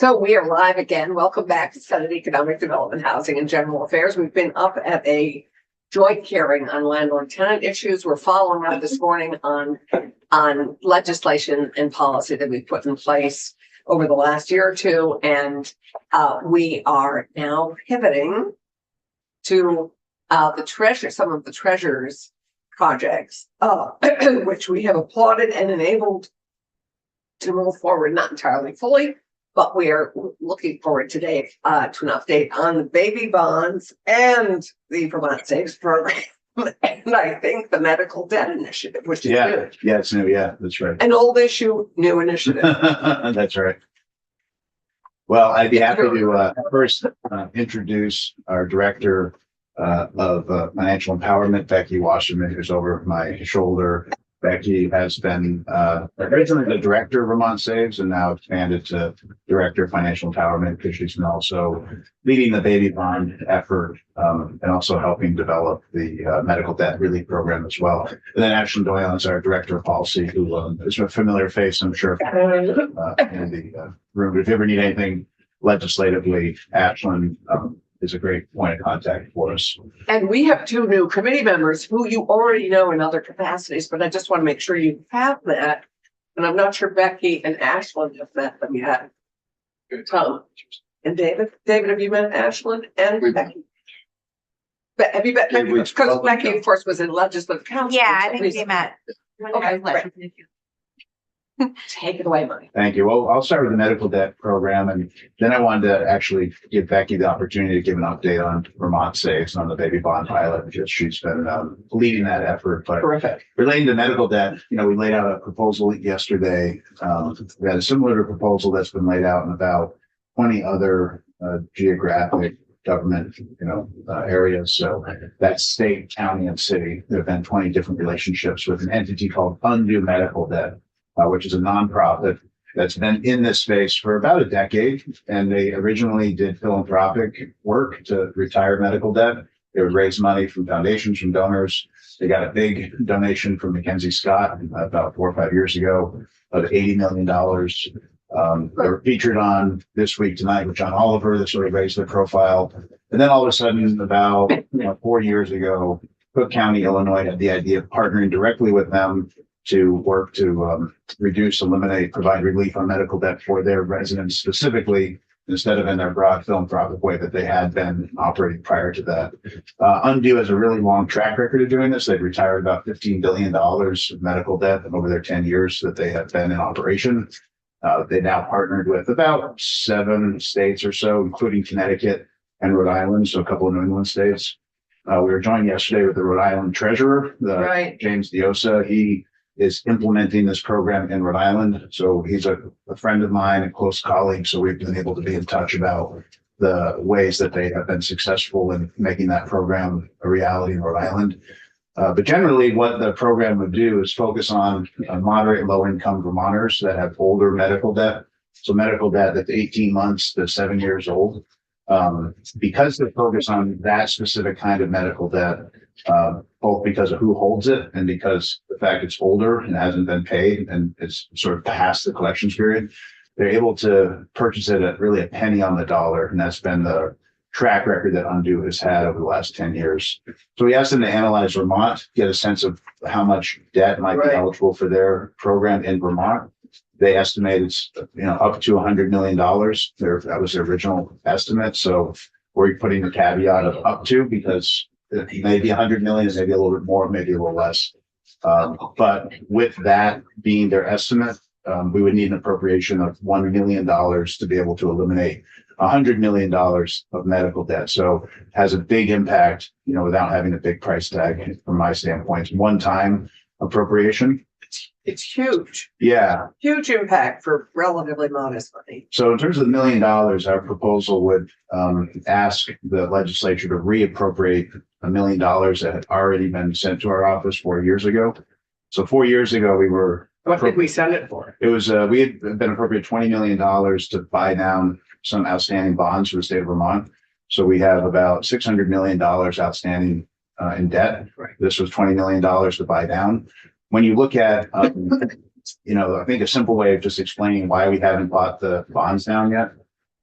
So we are live again. Welcome back to Senate Economic Development, Housing and General Affairs. We've been up at a joint hearing on landlord tenant issues. We're following up this morning on legislation and policy that we've put in place over the last year or two. And we are now pivoting to some of the treasurer's projects, which we have applauded and enabled to move forward, not entirely fully. But we are looking forward today to an update on the baby bonds and the Vermont Saves program. And I think the medical debt initiative, which is new. Yeah, it's new. Yeah, that's right. An old issue, new initiative. That's right. Well, I'd be happy to first introduce our director of financial empowerment, Becky Wasserman, who's over my shoulder. Becky has been originally the director of Vermont Saves and now expanded to director of financial empowerment because she's been also leading the baby bond effort and also helping develop the medical debt relief program as well. And then Ashlyn Doyle is our director of policy, who is a familiar face, I'm sure, in the room. But if you ever need anything legislatively, Ashlyn is a great point of contact for us. And we have two new committee members who you already know in other capacities, but I just want to make sure you have that. And I'm not sure Becky and Ashlyn have met them yet. Tom and David. David, have you met Ashlyn and Becky? But have you met Becky? Because Becky, of course, was in legislative council. Yeah, I think we met. Okay, great. Take it away, Mike. Thank you. Well, I'll start with the medical debt program, and then I wanted to actually give Becky the opportunity to give an update on Vermont Saves on the baby bond pilot, because she's been leading that effort. But Terrific. relating to medical debt, we laid out a proposal yesterday. We had a similar proposal that's been laid out in about 20 other geographic government, areas. So that's state, county, and city. There have been 20 different relationships with an entity called Undo Medical Debt, which is a nonprofit that's been in this space for about a decade. And they originally did philanthropic work to retire medical debt. They would raise money from foundations, from donors. They got a big donation from Mackenzie Scott about 4 or 5 years ago of $80 million. They were featured on This Week Tonight with John Oliver. That sort of raised their profile. And then all of a sudden, about 4 years ago, Cook County, Illinois had the idea of partnering directly with them to work to reduce, eliminate, provide relief on medical debt for their residents specifically, instead of in their broad philanthropic way that they had been operating prior to that. Undo has a really long track record of doing this. They've retired about $15 billion of medical debt over their 10 years that they have been in operation. They now partnered with about 7 states or so, including Connecticut and Rhode Island, so a couple of New England states. We were joined yesterday with the Rhode Island treasurer, James Diosa. He is implementing this program in Rhode Island. So he's a friend of mine, a close colleague. So we've been able to be in touch about the ways that they have been successful in making that program a reality in Rhode Island. But generally what the program would do is focus on moderate and low income Vermonters that have older medical debt. So medical debt that's 18 months to 7 years old. Because they focus on that specific kind of medical debt, both because of who holds it and because the fact it's older and hasn't been paid and it's sort of past the collections period, they're able to purchase it at really a penny on the dollar. And that's been the track record that Undo has had over the last 10 years. So we asked them to analyze Vermont, get a sense of how much debt might be eligible for their program in Vermont. They estimate it's up to $100 million. That was their original estimate. So we're putting the caveat of up to, because it may be 100 million, maybe a little bit more, maybe a little less. But with that being their estimate, we would need an appropriation of $1 million to be able to eliminate $100 million of medical debt. So it has a big impact, without having a big price tag from my standpoint. One-time appropriation. It's huge. Yeah. Huge impact for relatively modest money. So in terms of the $1 million, our proposal would ask the legislature to reappropriate $1 million that had already been sent to our office 4 years ago. So 4 years ago, we were. What did we send it for? It was, we had been appropriated $20 million to buy down some outstanding bonds for the state of Vermont. So we have about $600 million outstanding in debt. Right. This was $20 million to buy down. When you look at, I think a simple way of just explaining why we haven't bought the bonds down yet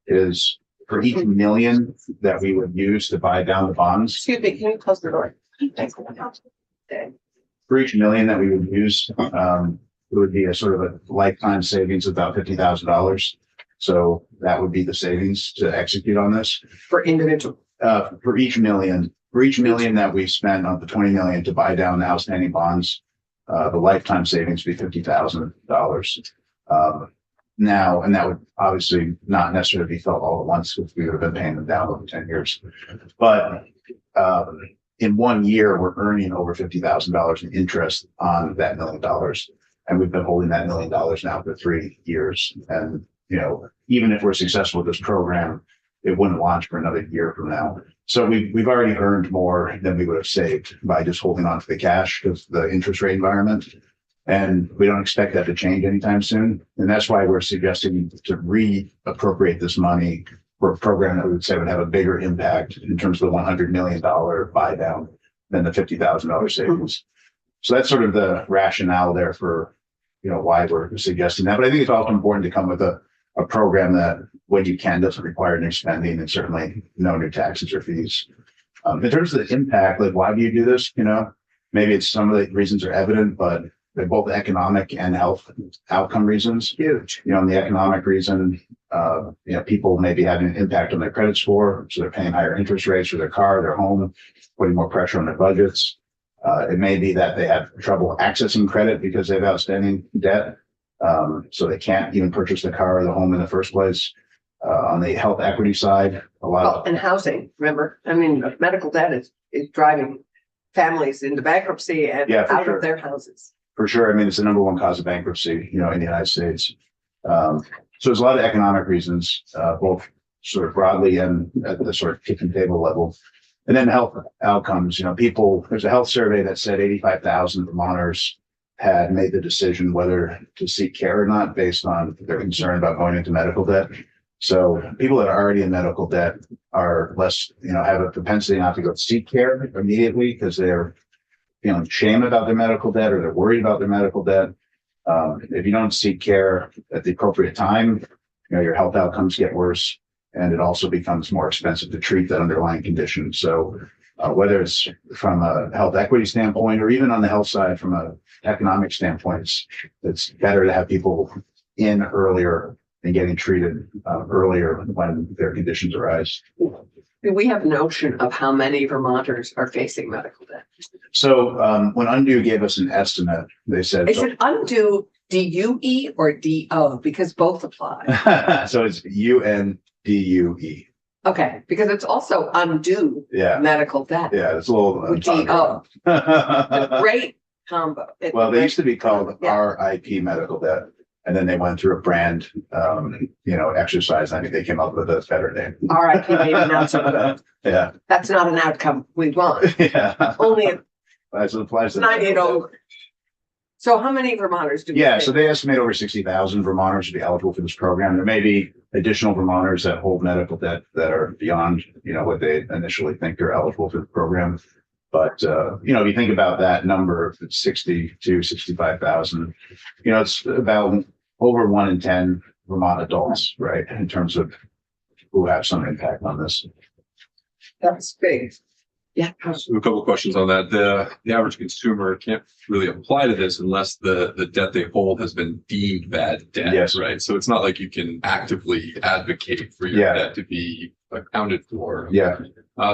is for each million that we would use to buy down the bonds, Excuse me, can you close the door? Thanks. Okay. for each million that we would use, it would be a sort of a lifetime savings of about $50,000. So that would be the savings to execute on this. For individual. For each million that we spend on the 20 million to buy down the outstanding bonds, the lifetime savings would be $50,000. Now, and that would obviously not necessarily be felt all at once because we would have been paying them down over 10 years. But in 1 year, we're earning over $50,000 in interest on that $1 million. And we've been holding that $1 million now for 3 years. And, you know, even if we're successful with this program, it wouldn't launch for another year from now. So we've already earned more than we would have saved by just holding on to the cash because the interest rate environment. And we don't expect that to change anytime soon. And that's why we're suggesting to reappropriate this money for a program that we would say would have a bigger impact in terms of the $100 million buy down than the $50,000 savings. So that's sort of the rationale there for, you know, why we're suggesting that. But I think it's also important to come with a program that, when you can, doesn't require new spending and certainly no new taxes or fees. In terms of the impact, like, why do you do this? You know, maybe it's some of the reasons are evident, but they're both economic and health outcome reasons. Huge. You know, and the economic reason, you know, people may be having an impact on their credit score. So they're paying higher interest rates for their car, their home, putting more pressure on their budgets. It may be that they have trouble accessing credit because they have outstanding debt. So they can't even purchase the car or the home in the first place. On the health equity side, a lot Well, of, and housing, remember, I mean, medical debt is driving families into bankruptcy and Yeah, for out sure. of their houses. for sure. I mean, it's the number one cause of bankruptcy, you know, in the United States. So there's a lot of economic reasons, both sort of broadly and at the sort of kitchen table level. And then health outcomes, you know, there's a health survey that said 85,000 Vermonters had made the decision whether to seek care or not based on their concern about going into medical debt. So people that are already in medical debt are less, you know, have a propensity not to go seek care immediately because they're feeling shame about their medical debt or they're worried about their medical debt. If you don't seek care at the appropriate time, you know, your health outcomes get worse, and it also becomes more expensive to treat that underlying condition. So whether it's from a health equity standpoint or even on the health side from an economic standpoint, it's better to have people in earlier and getting treated earlier when their conditions arise. Do we have a notion of how many Vermonters are facing medical debt? So when Undo gave us an estimate, they said, Is it undue DUE or DO? Because both apply. so it's UNDUE. Okay, because it's also undue Yeah. medical debt. Yeah, it's a little. DO. A great combo. Well, they used to be called Yeah. RIP medical debt. And then they went through a brand, you know, exercise. I think they came up with a better name. RIP, maybe not so good. Yeah. That's not an outcome we want. Yeah. Only at As it applies to 90 and over. So how many Vermonters do we Yeah, think? so they estimate over 60,000 Vermonters to be eligible for this program. There may be additional Vermonters that hold medical debt that are beyond, you know, what they initially think are eligible for the program. But, you know, if you think about that number, if it's 60 to 65,000, you know, it's about over 1 in 10 Vermont adults, right? In terms of who have some impact on this. That's big. Yeah. So a couple of questions on that. The average consumer can't really apply to this unless the debt they hold has been deemed bad debt, Yes. right? So it's not like you can actively advocate for your Yeah. debt to be accounted for. Yeah.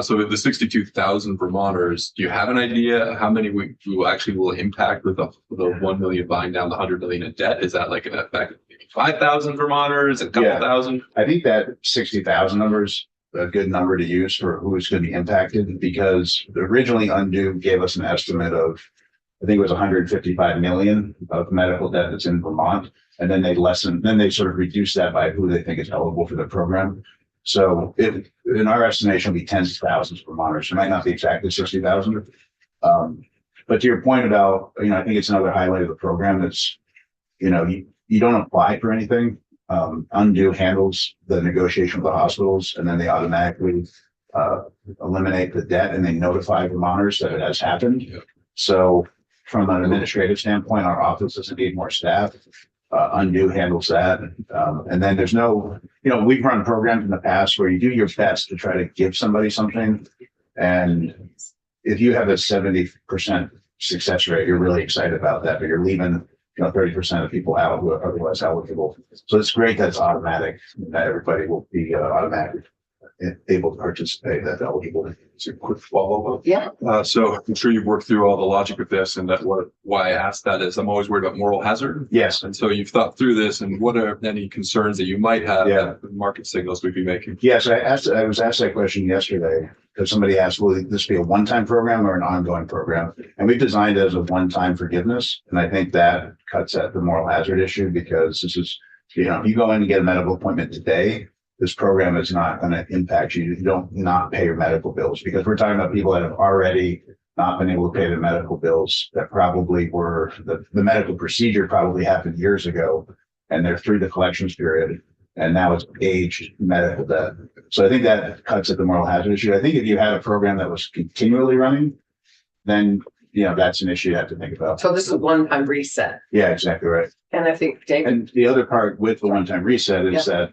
So the 62,000 Vermonters, do you have an idea how many we actually will impact with the 1 million buying down the 100 million in debt? Is that like an effect of maybe 5,000 Vermonters, a couple Yeah. thousand? I think that 60,000 numbers a good number to use for who's going to be impacted, because originally Undo gave us an estimate of, I think it was 155 million of medical debt that's in Vermont. And then they sort of reduced that by who they think is eligible for the program. So in our estimation, it'll be tens of thousands of Vermonters. It might not be exactly 60,000. But to your point about, you know, I think it's another highlight of the program that's, you know, you don't apply for anything. Undo handles the negotiation with the hospitals, and then they automatically eliminate the debt, and they notify Vermonters that it has happened. Yep. So from an administrative standpoint, our office doesn't need more staff. Undo handles that. And then there's no, we've run programs in the past where you do your best to try to give somebody something. And if you have a 70% success rate, you're really excited about that, but you're leaving, 30% of people out who are otherwise eligible. So it's great that it's automatic, that everybody will be automatically able to participate that's eligible. It's a quick follow-up. Yeah. So I'm sure you've worked through all the logic of this, and why I asked that is I'm always worried about moral hazard. Yes. And so you've thought through this, and what are any concerns that you might have Yeah. that the market signals we'd be making? Yes, I was asked that question yesterday because somebody asked, will this be a one-time program or an ongoing program? And we've designed it as a one-time forgiveness. And I think that cuts at the moral hazard issue because this is, if you go in and get a medical appointment today, this program is not going to impact you. You don't not pay your medical bills because we're talking about people that have already not been able to pay their medical bills that probably were the medical procedure probably happened years ago and they're through the collections period and now it's aged medical debt. So I think that cuts at the moral hazard issue. I think if you had a program that was continually running, then, that's an issue you have to think about. So this is a one-time reset. Yeah, exactly right. And I think, David, And the other part with the one-time reset is that,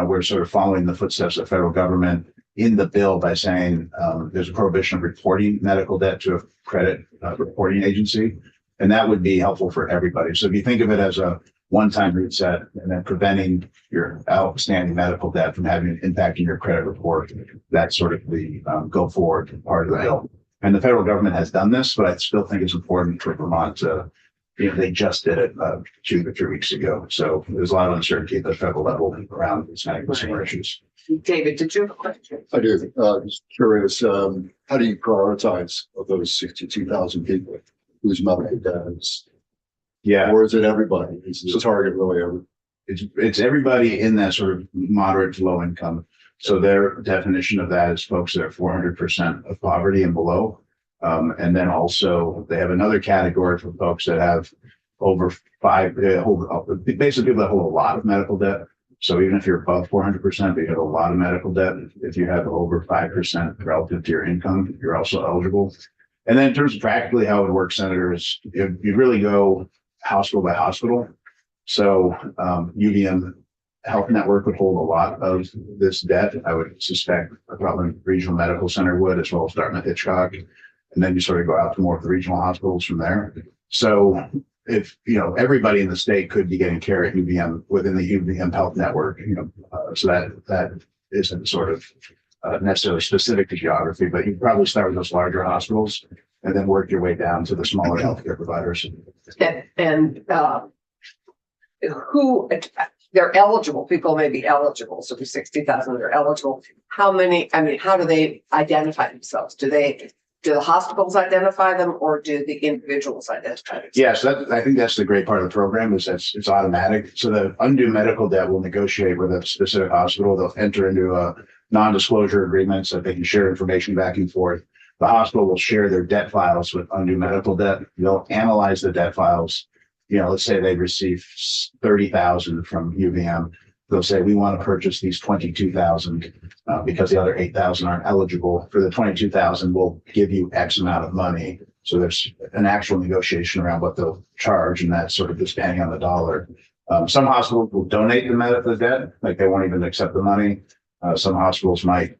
we're sort of following the footsteps of federal government in the bill by saying there's a prohibition of reporting medical debt to a credit reporting agency. And that would be helpful for everybody. So if you think of it as a one-time reset and then preventing your outstanding medical debt from having an impact in your credit report, that's sort of the go forward part of the bill. And the federal government has done this, but I still think it's important for Vermont to, they just did it 2 to 3 weeks ago. So there's a lot of uncertainty at the federal level around these kind of consumer issues. David, did you have a question? I do. Just curious, how do you prioritize of those 62,000 people whose medical debt is? Yeah, Or is it everybody? Is the target really everybody? it's everybody in that sort of moderate to low income. So their definition of that is folks that are 400% of poverty and below. And then also they have another category for folks that have over basically people that hold a lot of medical debt. So even if you're above 400%, but you have a lot of medical debt, if you have over 5% relative to your income, you're also eligible. And then in terms of practically how it works, Senator, is you really go hospital by hospital. So UVM Health Network would hold a lot of this debt. I would suspect probably Regional Medical Center would, as well as Dartmouth-Hitchcock. And then you sort of go out to more of the regional hospitals from there. So if, everybody in the state could be getting care at UVM within the UVM Health Network, so that isn't sort of necessarily specific to geography, but you probably start with those larger hospitals and then work your way down to the smaller healthcare providers. And who they're eligible, people may be eligible. So for 60,000, they're eligible. How do they identify themselves? Do the hospitals identify them or do the individuals identify themselves? Yes, I think that's the great part of the program is that it's automatic. So the undue medical debt will negotiate with a specific hospital. They'll enter into a non-disclosure agreement so they can share information back and forth. The hospital will share their debt files with undue medical debt. They'll analyze the debt files. Let's say they receive 30,000 from UVM. They'll say, we want to purchase these 22,000 because the other 8,000 aren't eligible. For the 22,000, we'll give you X amount of money. So there's an actual negotiation around what they'll charge, and that's sort of just penny on the dollar. Some hospitals will donate the debt, like they won't even accept the money. Some hospitals might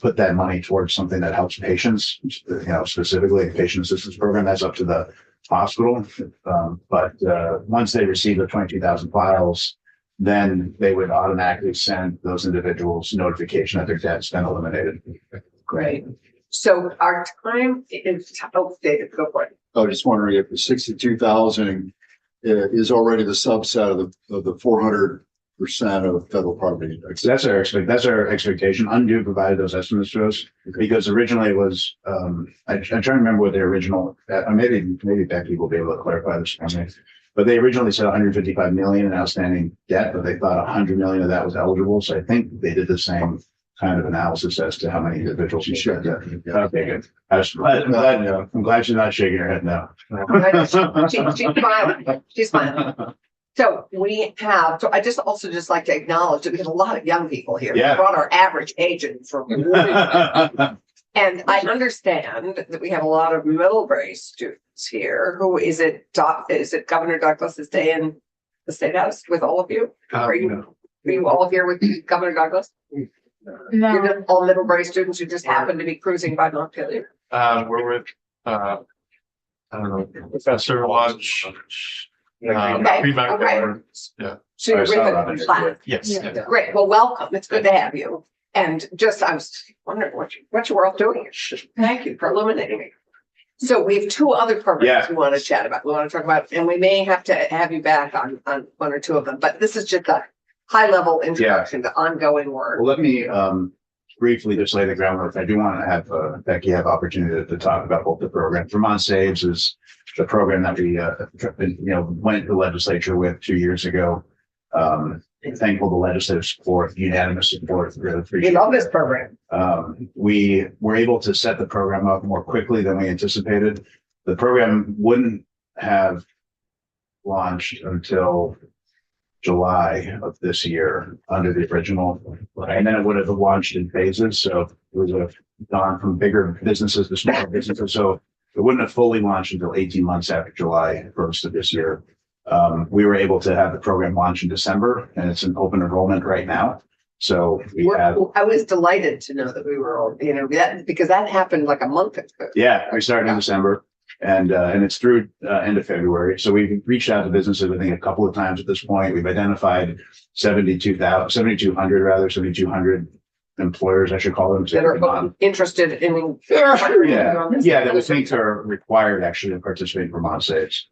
put that money towards something that helps patients, specifically a patient assistance program. That's up to the hospital. But once they receive the 22,000 files, then they would automatically send those individuals notification that their debt's been eliminated. Great. So our time is, David, go for it. I was just wondering if the 62,000 is already the subset of the 400% of federal property index. So that's our expectation. Undue provided those estimates to us because originally it was, I'm trying to remember what the original, maybe Becky will be able to clarify this for me. But they originally said 155 million in outstanding debt, but they thought 100 million of that was eligible. So I think they did the same kind of analysis as to how many individuals you should get. Okay, good. I'm glad she's not shaking her head now. She's smiling. She's smiling. So so I just like to acknowledge that we have a lot of young people here. Yeah. We brought our average age in from and I understand that we have a lot of Middlebury students here. Who is it? Is it Governor Douglas's day in the State House with all of you? Are you all here with Governor Douglas? You're just all Middlebury students who just happen to be cruising by Montpelier? We're with, I don't know, Professor Lodge. Okay, Pre-medical okay. arts. Yeah, So you're I saw with that on a your class. yes. Yeah, yeah. great. Well, welcome. It's good to have you. And just, I was wondering what you were all doing. Thank you for illuminating me. So we have two other programs Yeah. we want to chat about. We want to talk about, and we may have to have you back on one or two of them, but this is just a high level introduction to ongoing work. Well, let me briefly just lay the groundwork. I do want to have Becky have opportunity to talk about both the programs. Vermont Saves is the program that we went to the legislature with 2 years ago. Thankful the legislative support, unanimous support. Really We appreciate love it. this program. We were able to set the program up more quickly than we anticipated. The program wouldn't have launched until July of this year under the original, and then it would have launched in phases. So it would have gone from bigger businesses to smaller businesses. So it wouldn't have fully launched until 18 months after July 1st of this year. We were able to have the program launch in December, and it's an open enrollment right now. So we have, I was delighted to know that we were all, because that happened like a month ago. yeah, we started in December, and it's through end of February. So we've reached out to businesses, I think, a couple of times at this point. We've identified 7,200 employers, I should call them. That are interested in. That we think are required actually to participate in Vermont Saves.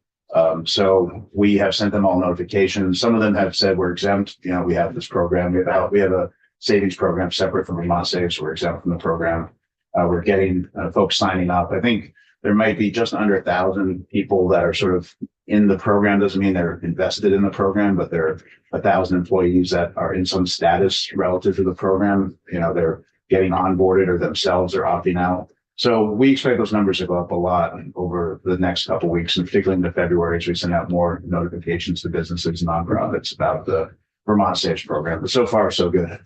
So we have sent them all notifications. Some of them have said we're exempt. We have this program. We have a savings program separate from Vermont Saves. We're exempt from the program. We're getting folks signing up. I think there might be just under 1,000 people that are sort of in the program. Doesn't mean they're invested in the program, but there are 1,000 employees that are in some status relative to the program. They're getting onboarded or themselves are opting out. So we expect those numbers to go up a lot over the next couple of weeks, and particularly into February, as we send out more notifications to businesses and nonprofits about the Vermont Saves program. But so far, so good.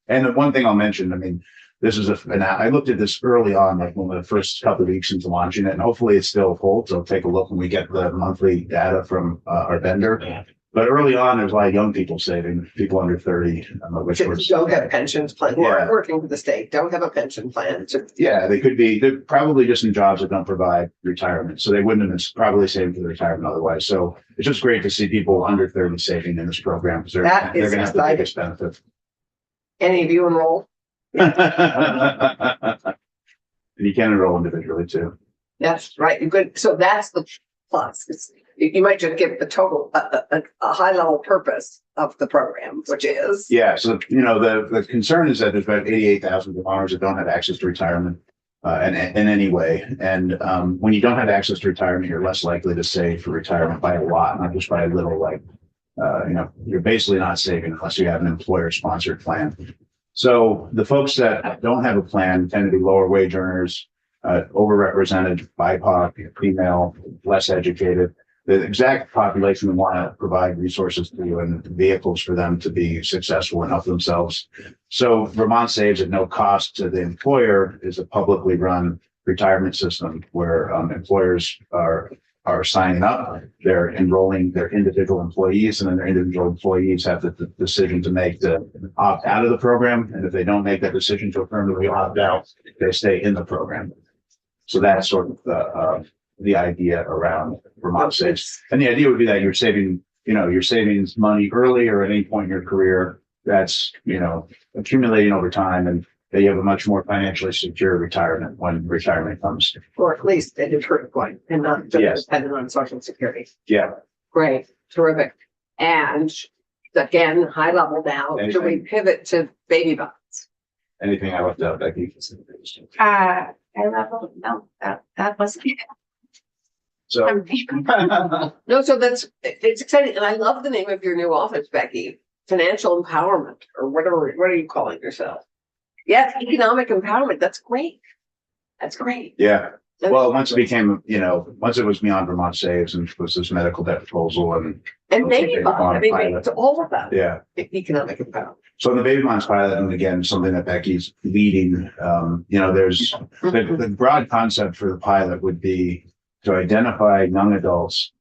And the one thing I'll mention, this is I looked at this early on, like one of the first couple of weeks into launching it, and hopefully it still holds. I'll take a look when we get the monthly data from our vendor. But early on, there's a lot of young people saving, people under 30, which was, Don't have pensions plan, Yeah. working for the state, don't have a pension plan. yeah, they're probably just in jobs that don't provide retirement. So they wouldn't have been probably saving for their retirement otherwise. So it's just great to see people under 30 saving in this program, because That they're is going to have the exciting. biggest benefit. Any of you enrolled? And you can enroll individually too. That's right. You could, so that's the plus. You might just give the total, a high level purpose of the program, which is. Yeah. So, the concern is that there's about 88,000 Vermonters that don't have access to retirement in any way. And when you don't have access to retirement, you're less likely to save for retirement by a lot, not just by a little, you're basically not saving unless you have an employer sponsored plan. So the folks that don't have a plan tend to be lower wage earners, overrepresented, BIPOC, female, less educated. The exact population we want to provide resources to and vehicles for them to be successful and help themselves. So Vermont Saves at no cost to the employer is a publicly run retirement system where employers are signing up, they're enrolling their individual employees, and then their individual employees have the decision to make the opt out of the program. And if they don't make that decision to affirmatively opt out, they stay in the program. So that's sort of the idea around Vermont Saves. And the idea would be that you're saving money early or at any point in your career that's, accumulating over time, and that you have a much more financially secure retirement when retirement comes. Or at least an improved one and not just Yes. dependent on Social Security. Yeah. Great, terrific. And again, high level now, do we pivot to baby bonds? Anything I left out, Becky? I level, no, that wasn't. So. No, so it's exciting. And I love the name of your new office, Becky, Financial Empowerment, or whatever, what are you calling yourself? Yes, economic empowerment. That's great. That's great. Yeah. Well, once it became, once it was beyond Vermont Saves and was this medical debt proposal and baby bond, it's all about yeah. economic empowerment. So the baby bonds pilot, and again, something that Becky's leading, there's the broad concept for the pilot would be to identify young adults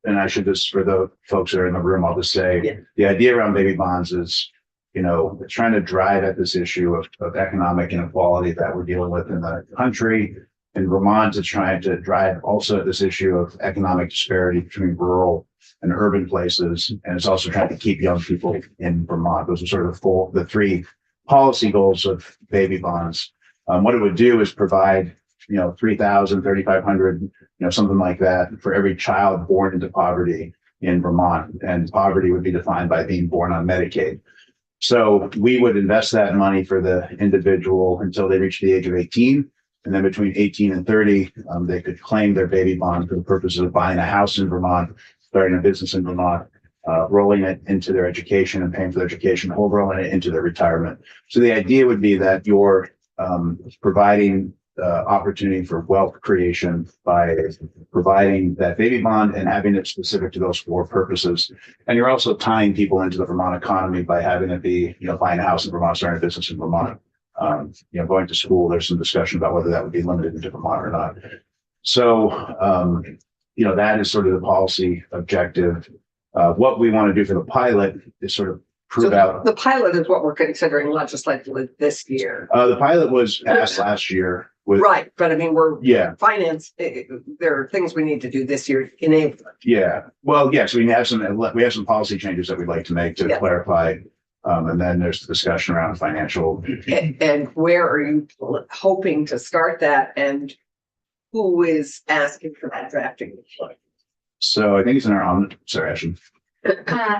and I should just, for the folks that are in the room, I'll just say, Yeah. the idea around baby bonds is, it's trying to drive at this issue of economic inequality that we're dealing with in the country. In Vermont, it's trying to drive also at this issue of economic disparity between rural and urban places. And it's also trying to keep young people in Vermont. Those are sort of the three policy goals of baby bonds. What it would do is provide, 3,000, 3,500, something like that for every child born into poverty in Vermont. And poverty would be defined by being born on Medicaid. So we would invest that money for the individual until they reach the age of 18. And then between 18 and 30, they could claim their baby bond for the purposes of buying a house in Vermont, starting a business in Vermont, rolling it into their education and paying for their education, or rolling it into their retirement. So the idea would be that you're providing opportunity for wealth creation by providing that baby bond and having it specific to those four purposes. And you're also tying people into the Vermont economy by having it be, buying a house in Vermont, starting a business in Vermont. Going to school, there's some discussion about whether that would be limited to Vermont or not. So, that is sort of the policy objective. What we want to do for the pilot is sort of prove out. The pilot is what we're considering legislatively this year. The pilot was passed last year. Right, but I mean, Yeah. finance, there are things we need to do this year to enable it. Yeah. Well, yes, we have some policy changes that we'd like to make to clarify. And then there's the discussion around financial. And where are you hoping to start that, and who is asking for that drafting? So I think it's in our sorry, Ashley. For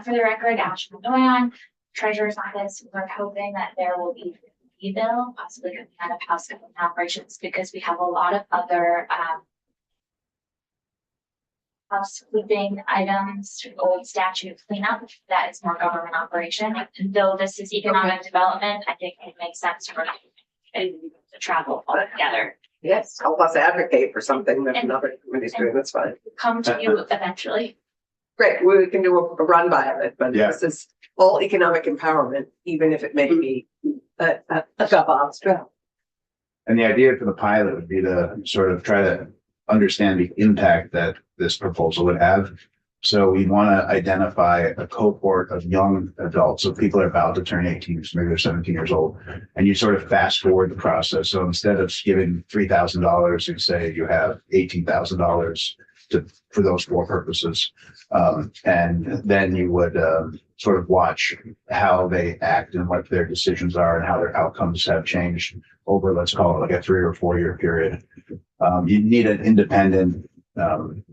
the record, Ashley Doyon, Treasurer's Office, we're hoping that there will be a bill, possibly coming out of House Government Operations, because we have a lot of other housekeeping items, old statute cleanup that is more government operation. And though this is economic development, I think it makes sense for the travel all together. Yes, help us advocate for something that another committee's doing, that's fine. Come to you eventually. Great, we can do a run by of it, but Yeah. this is all economic empowerment, even if it may be a gov-ops bill. And the idea for the pilot would be to sort of try to understand the impact that this proposal would have. So we want to identify a cohort of young adults. So people are about to turn 18, so maybe they're 17 years old, and you sort of fast forward the process. So instead of giving $3,000, you say you have $18,000 for those four purposes. And then you would sort of watch how they act and what their decisions are and how their outcomes have changed over, let's call it like a 3 or 4 year period. You need an independent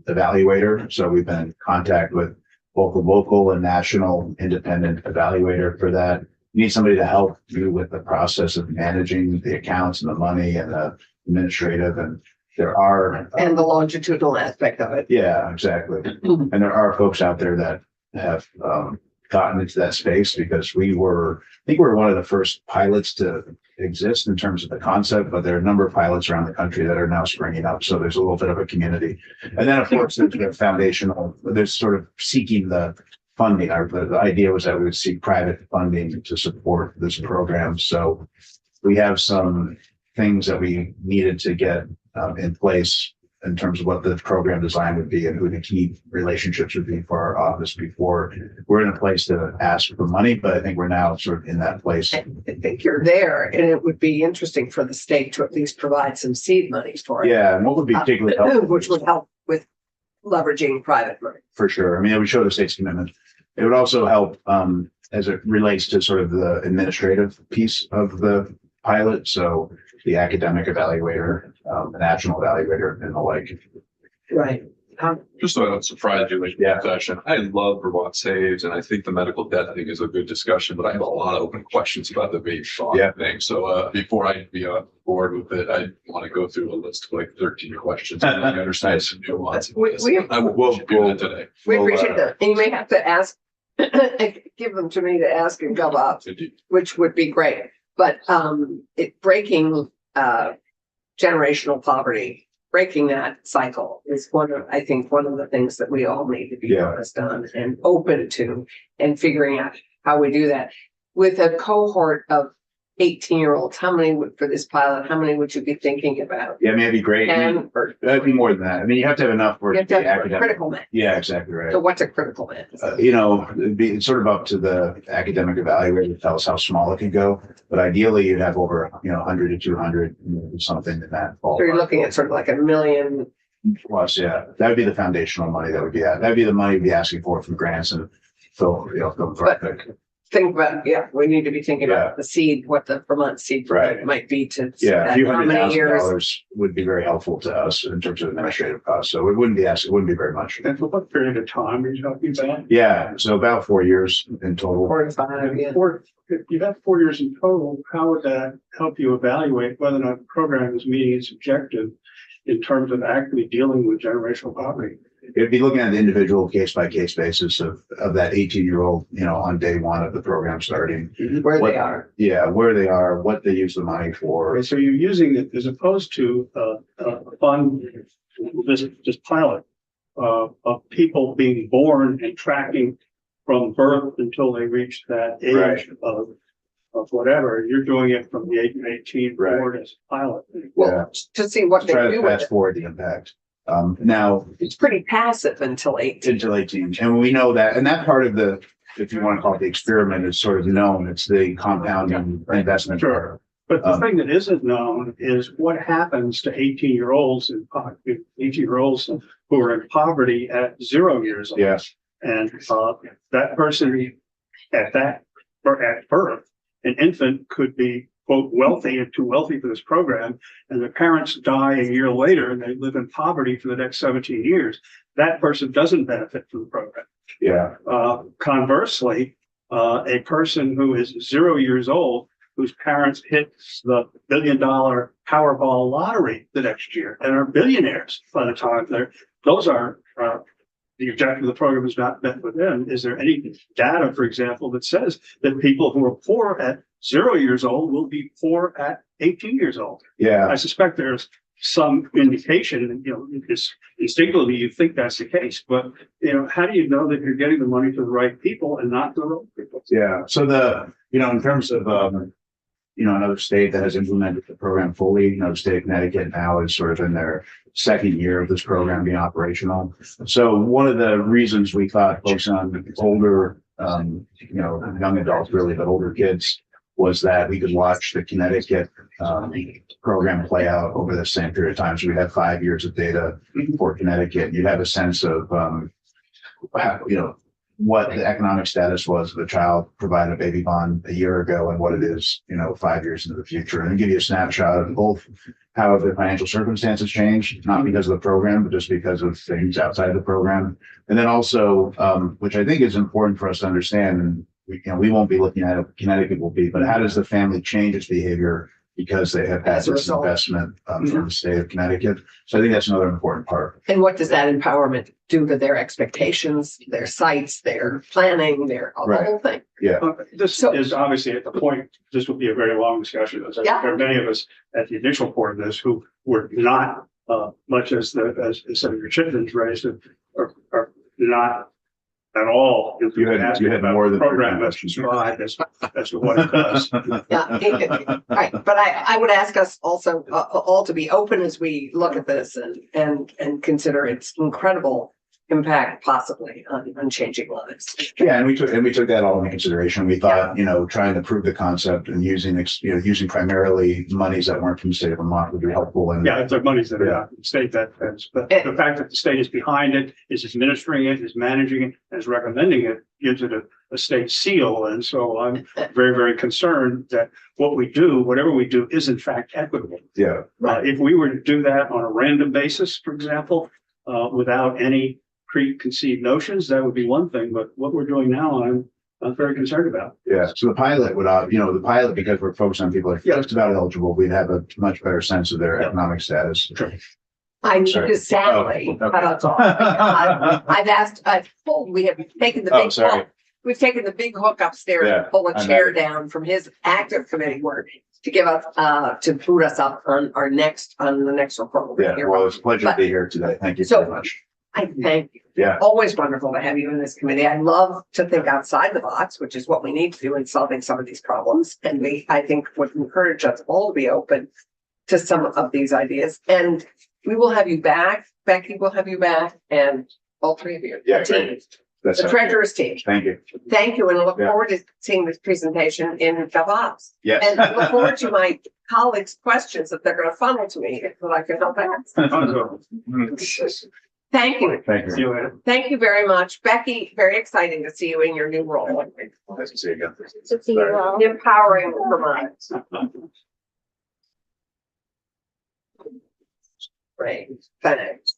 evaluator. So we've been in contact with both the local and national independent evaluator for that. You need somebody to help you with the process of managing the accounts and the money and the administrative, and there are And the longitudinal aspect of it. yeah, exactly. And there are folks out there that have gotten into that space because I think we were one of the first pilots to exist in terms of the concept, but there are a number of pilots around the country that are now springing up. So there's a little bit of a community. And then of course, there's the foundational, there's sort of seeking the funding. The idea was that we would seek private funding to support this program. So we have some things that we needed to get in place in terms of what the program design would be and who the key relationships would be for our office before we're in a place to ask for money. But I think we're now sort of in that place. I think you're there, and it would be interesting for the state to at least provide some seed monies for it. Yeah, and what would be particularly helpful, Which would help with leveraging private money. for sure. I mean, it would show the state's commitment. It would also help as it relates to sort of the administrative piece of the pilot. So the academic evaluator, the national evaluator, and the like. Right. Just so I don't surprise you with Yeah. your session, I love Vermont Saves, and I think the medical debt thing is a good discussion, but I have a lot of open questions about the baby bond thing. So before I be on board with it, I want to go through a list of like 13 questions and I understand some nuance. I will do that today. We Well, appreciate that. And you may have to ask, give them to me to ask in GovOps, which would be great. But breaking generational poverty, breaking that cycle is one of the things that we all need to be focused on and open to, and figuring out how we do that with a cohort of 18-year-olds, how many would, for this pilot, how many would you be thinking about? Yeah, I mean, it'd be great. I mean, And or that'd be more than that. I mean, you have to have enough for you it have to to be have a academic. critical mass. Yeah, exactly right. So what's a critical mass? You know, it's sort of up to the academic evaluator to tell us how small it can go. But ideally, you'd have over, 100 to 200, something in that So you're ballpark. looking at sort of like 1 million. Plus, yeah, that would be the foundational money that would be that'd be the money we'd be asking for from grants and philanthropic. Think about, we need to be thinking Yeah. about the seed, what the Vermont seed Right. might be to. Yeah, a few how hundred many thousand years. dollars would be very helpful to us in terms of administrative costs. So it wouldn't be very much. And for what period of time are you talking about? Yeah, so about 4 years in total. 45, yeah. If you have 4 years in total, how would that help you evaluate whether or not the program is meeting its objective in terms of actually dealing with generational poverty? It'd be looking at the individual case by case basis of that 18-year-old, on day one of the program starting. Where What- they are. Yeah, where they are, what they use the money for. Okay, so you're using it as opposed to fund this pilot of people being born and tracking from birth until they reach that Right. age of whatever. You're doing it from the age of 18 Right. forward as a pilot. Well, to see what they Try to do with fast it. forward the impact. Now, It's pretty passive until 18. until 18, and we know that, and that part of the, if you want to call it the experiment, is sort of known. It's the compounding investment. Sure. part. But the Um, thing that isn't known is what happens to 18-year-olds who are in poverty at 0 years old. Yes, And that person or at birth, an infant could be, quote, wealthy and too wealthy for this program. And the parents die a year later and they live in poverty for the next 17 years. That person doesn't benefit from the program. yeah, Conversely, a person who is 0 years old, whose parents hit the $1 billion Powerball lottery the next year and are billionaires by the time those are, the objective of the program is not met with them. Is there any data, for example, that says that people who are poor at 0 years old will be poor at 18 years old? yeah. I suspect there's some indication, and instinctively you think that's the case, but how do you know that you're getting the money to the right people and not to the wrong people? Yeah, so in terms of, another state that has implemented the program fully, the state of Connecticut now is sort of in their second year of this program being operational. So one of the reasons we thought focusing on older, young adults really, but older kids, was that we could watch the Connecticut program play out over the same period of time. So we had 5 years of data for Connecticut. You'd have a sense of, what the economic status was of a child providing a baby bond a year ago and what it is, 5 years into the future, and give you a snapshot of both how the financial circumstances changed, not because of the program, but just because of things outside of the program. And then also, which I think is important for us to understand, and we won't be looking at it, Connecticut will be, but how does the family change its behavior because they have had As a this result. investment from the state of Connecticut? So I think that's another important part. And what does that empowerment do to their expectations, their sites, their planning, the Right. whole thing? This So- is obviously at the point, this would be a very long discussion. As Yeah. there are many of us at the initial part of this who were not, much as Senator Chitten's raised, are not at all. You had more than Program 30 as questions. described as to what it does. Yeah, right. But I would ask us also all to be open as we look at this and consider its incredible impact possibly on changing lives. Yeah, and we took that all into consideration. We thought, trying to prove the concept and using primarily monies that weren't from the state of Vermont would be helpful. And Yeah, if there are monies that are not in the state, but the fact that the state is behind it, is administering it, is managing it, and is recommending it, gives it a state seal. And so I'm very, very concerned that whatever we do is in fact equitable. yeah, If we were to do that on a random basis, for example, without any preconceived notions, that would be one thing, but what we're doing now, I'm very concerned about. yeah. So the pilot would, because we're focused on people that are just about eligible, we'd have a much better sense of their economic status. I need Sorry. to sadly, Oh, okay. that's all. We have taken the Oh, big sorry. hook. We've taken the big hook upstairs Yeah, and pull a I chair know. down from his active committee work to give us, to boot us up on the next report. Yeah, well, it's a pleasure to be here today. Thank you So- very much. I thank you. Yeah. Always wonderful to have you in this committee. I love to think outside the box, which is what we need to do in solving some of these problems. And I think, would encourage us all to be open to some of these ideas. And we will have you back. Becky will have you back, and all three of you. Yeah, Team. great. That's The treasurer's team. Thank you. Thank you, and I look Yeah. forward to seeing this presentation in DevOps. Yes. And I look forward to my colleagues' questions that they're going to funnel to me so I can help answer. Thank you. Thank See you. you later. Thank you very much. Becky, very exciting to see you in your new role. Nice to see you again. To see you all. Empowering Vermont. Great, thanks.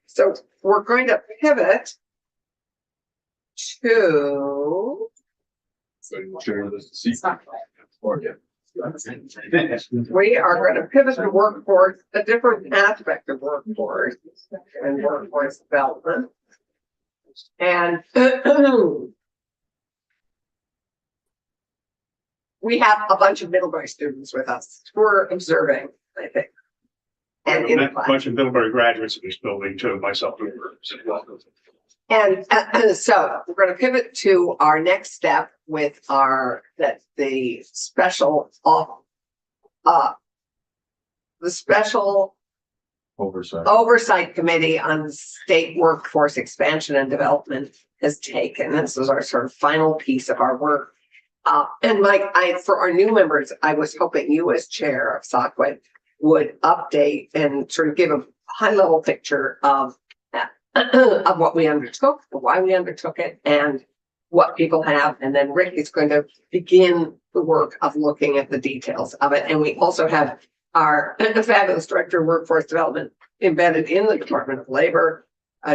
So we're going to pivot to Share this seat. Or, yeah. we are going to pivot to workforce, a different aspect of workforce and workforce development. And we have a bunch of Middlebury students with us who are observing, I think. And in A class. bunch of Middlebury graduates in this building too, myself. Welcome. And so we're going to pivot to our next step with the special oversight committee on state workforce expansion and development has taken. This is our sort of final piece of our work. And Mike, for our new members, I was hoping you as chair of SOCWID would update and sort of give a high level picture of what we undertook, why we undertook it, and what people have. And then Rick is going to begin the work of looking at the details of it. And we also have our fabulous director of workforce development embedded in the Department of Labor,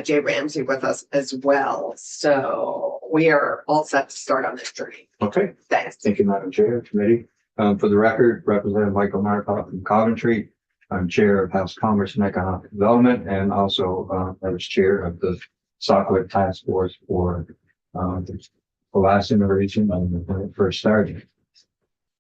Jay Ramsey, with us as well. So we are all set to start on this journey. Okay, Thanks. thank you, Madam Chair, Committee. For the record, Representative Michael Markoff from Coventry. I'm Chair of House Commerce and Economic Development, and also I was Chair of the SOCWID Task Force for the Alaskan region when it first started.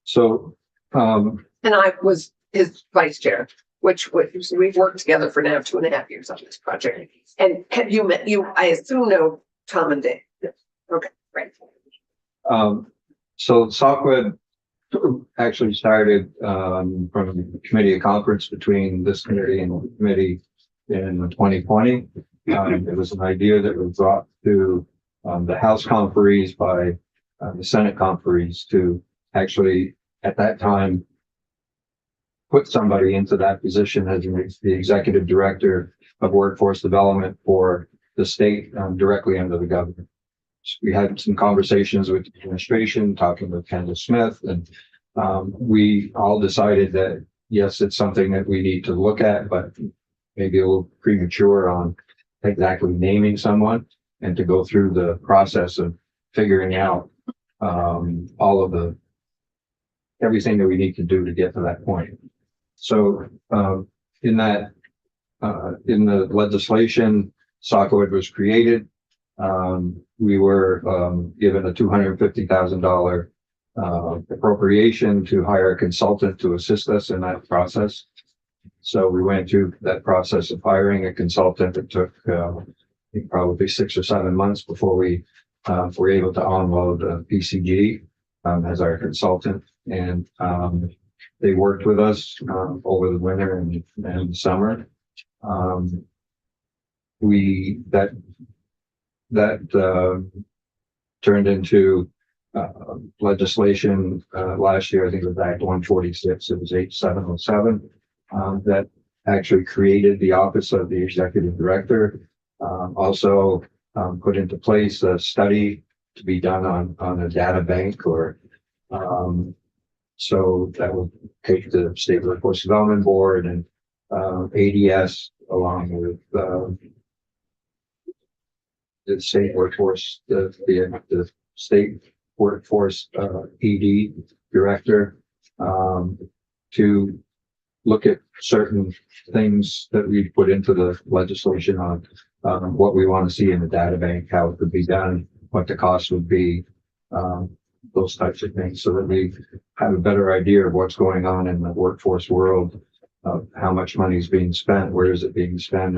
So, And I was his vice chair, which we've worked together for now 2.5 years on this project. And have you met I assume know Tom and Dave. Okay, great. So SOCWID actually started from a committee conference between this committee and the committee in 2020. It was an idea that was brought to the House conferees by the Senate conferees to actually, at that time, put somebody into that position as the executive director of workforce development for the state directly under the governor. We had some conversations with the administration, talking with Kendall Smith, and we all decided that, yes, it's something that we need to look at, but maybe a little premature on exactly naming someone, and to go through the process of figuring out all of everything that we need to do to get to that point. So in the legislation, SOCWID was created. We were given a $250,000 appropriation to hire a consultant to assist us in that process. So we went through that process of hiring a consultant. It took probably 6 or 7 months before we were able to onload PCG as our consultant. And they worked with us over the winter and summer. That turned into legislation last year. I think it was Act 146. It was 8707 that actually created the Office of the Executive Director. Also put into place a study to be done on a data bank, or so that would take the State Workforce Development Board and ADS along with the state workforce, the state workforce ED director to look at certain things that we put into the legislation on what we want to see in the data bank, how it could be done, what the cost would be, those types of things, so that we have a better idea of what's going on in the workforce world, of how much money is being spent, where is it being spent,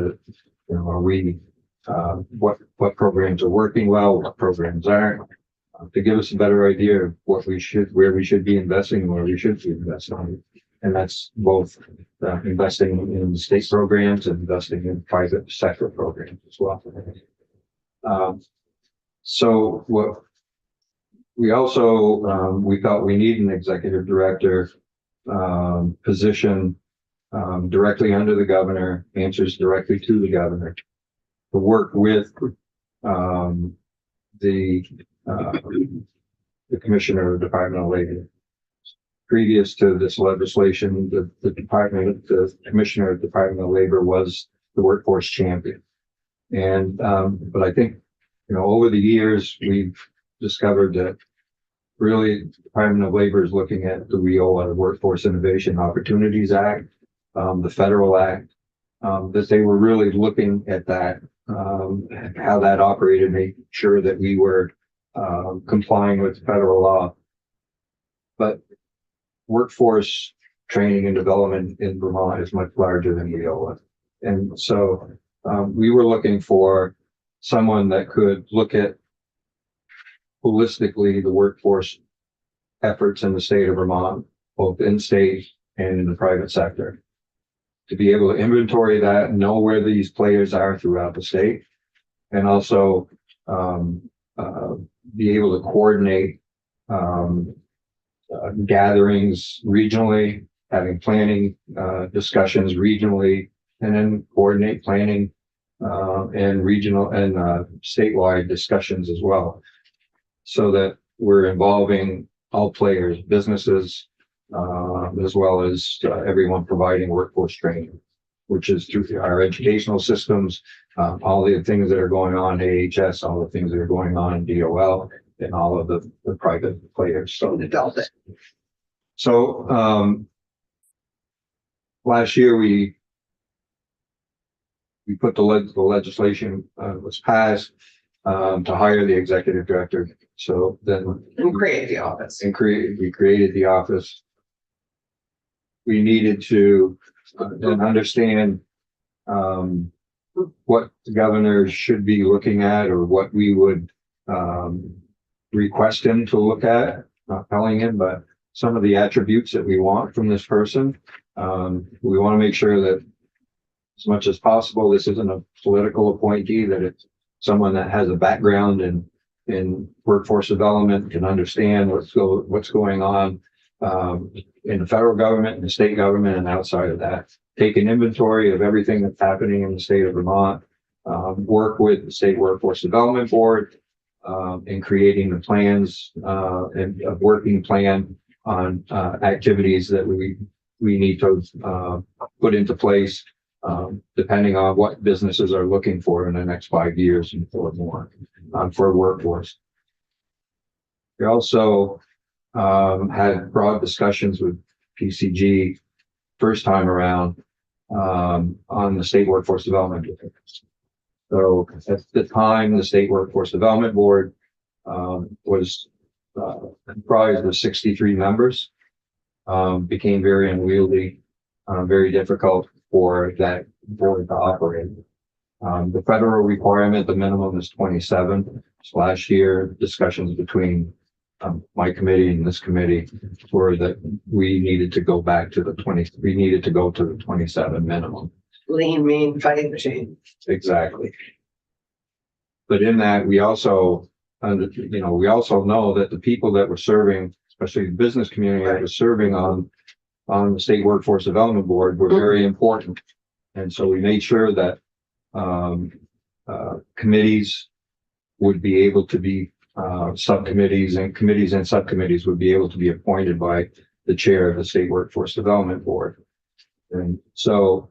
You know, are we, what programs are working well, what programs aren't, to give us a better idea of where we should be investing and where we should be investing. And that's both investing in state programs and investing in private sector programs as well. So what we also, we thought we need an executive director position directly under the governor, answers directly to the governor, to work with the commissioner of the Department of Labor. Previous to this legislation, the commissioner of the Department of Labor was the workforce champion. And, but I think, you know, over the years, we've discovered that really the Department of Labor is looking at the WIOA, Workforce Innovation Opportunities Act, the federal act, that they were really looking at that, how that operated, making sure that we were complying with federal law. But workforce training and development in Vermont is much larger than WIOA. And so we were looking for someone that could look at holistically the workforce efforts in the state of Vermont, both in state and in the private sector, to be able to inventory that, know where these players are throughout the state, and also be able to coordinate gatherings regionally, having planning discussions regionally, and then coordinate planning and regional and statewide discussions as well, so that we're involving all players, businesses, as well as everyone providing workforce training, which is through our educational systems, all the things that are going on in AHS, all the things that are going on in DOL, and all of the private players. So last year we put the legislation was passed to hire the executive director. So then And create the office. we created the office. We needed to then understand what the governor should be looking at, or what we would request him to look at, not telling him, but some of the attributes that we want from this person. We want to make sure that as much as possible, this isn't a political appointee, that it's someone that has a background in workforce development, can understand what's going on in the federal government and the state government, and outside of that, take an inventory of everything that's happening in the state of Vermont, work with the State Workforce Development Board in creating the plans and a working plan on activities that we need to put into place, depending on what businesses are looking for in the next 5 years and for more for workforce. We also had broad discussions with PCG first time around on the State Workforce Development Board. So at the time, the State Workforce Development Board was comprised of 63 members, became very unwieldy, very difficult for that board to operate. The federal requirement, the minimum is 27. So last year, discussions between my committee and this committee were that we needed to go back to the 27 minimum. Lean, mean, fighting machine. Exactly. But in that, we also, we also know that the people that were serving, especially the business community that was serving on the State Workforce Development Board, were very important. And so we made sure that committees would be able to be subcommittees, and committees and subcommittees would be able to be appointed by the chair of the State Workforce Development Board. And so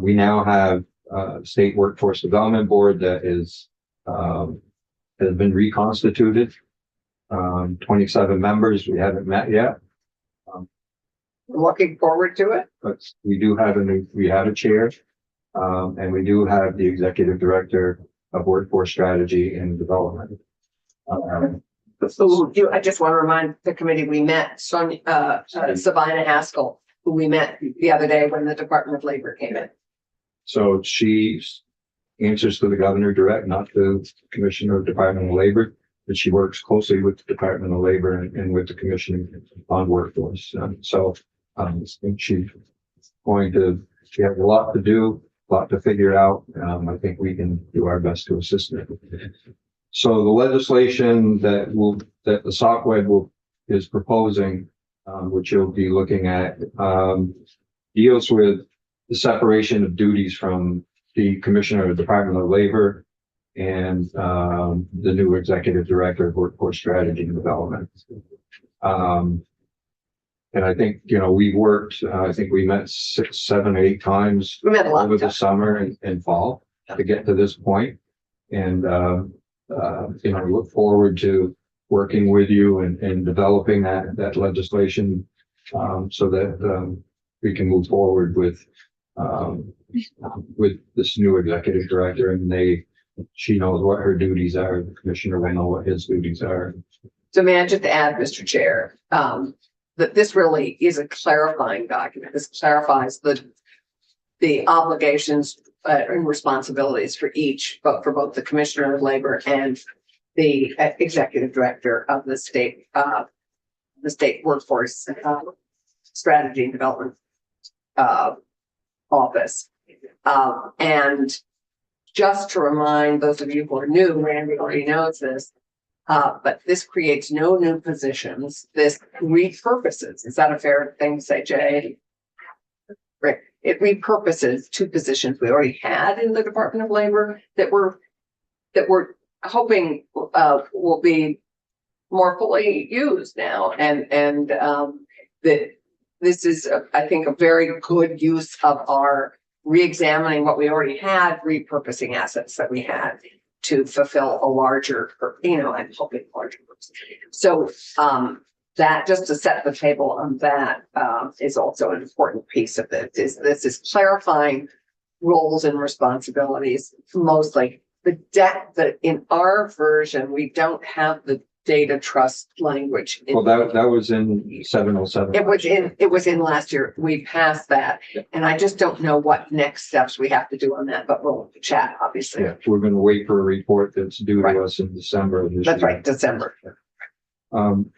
we now have a State Workforce Development Board that is has been reconstituted. 27 members. We haven't met yet. Looking forward to it. But we do have a chair, and we do have the executive director of workforce strategy and development. So I just want to remind the committee we met Sabina Haskell, who we met the other day when the Department of Labor came in. So she answers to the governor direct, not the Commissioner of Department of Labor. But she works closely with the Department of Labor and with the Commission on Workforce. I think she's she has a lot to do, a lot to figure out. I think we can do our best to assist her. So the legislation that the SOCWED is proposing, which you'll be looking at, deals with the separation of duties from the Commissioner of the Department of Labor and the new Executive Director of Workforce Strategy and Development. And I think, we worked, I think we met 6, 7, 8 times We met a lot over of the times. summer and fall to get to this point. And, look forward to working with you and developing that legislation so that we can move forward with this new executive director, and she knows what her duties are. The commissioner will know what his duties are. So may I just add, Mr. Chair, that this really is a clarifying document. This clarifies the obligations and responsibilities for both the Commissioner of Labor and the Executive Director of the state Workforce Strategy and Development Office. And just to remind those of you who are new, Randy already knows this, but this creates no new positions. This repurposes. Is that a fair thing to say, Jay? Right. It repurposes 2 positions we already had in the Department of Labor that we're hoping will be more fully used now, and that this is, I think, a very good use of our re-examining what we already had, repurposing assets that we had to fulfill a larger, I'm hoping larger purpose. So that, just to set the table on that, is also an important piece of it. This is clarifying roles and responsibilities. Mostly that in our version, we don't have the data trust language. Well, that was in 707. It was in last year. We passed that. And I just don't know what next steps we have to do on that, but we'll chat, obviously. Yeah, we're going to wait for a report that's due Right. to us in December of this That's year. right, December.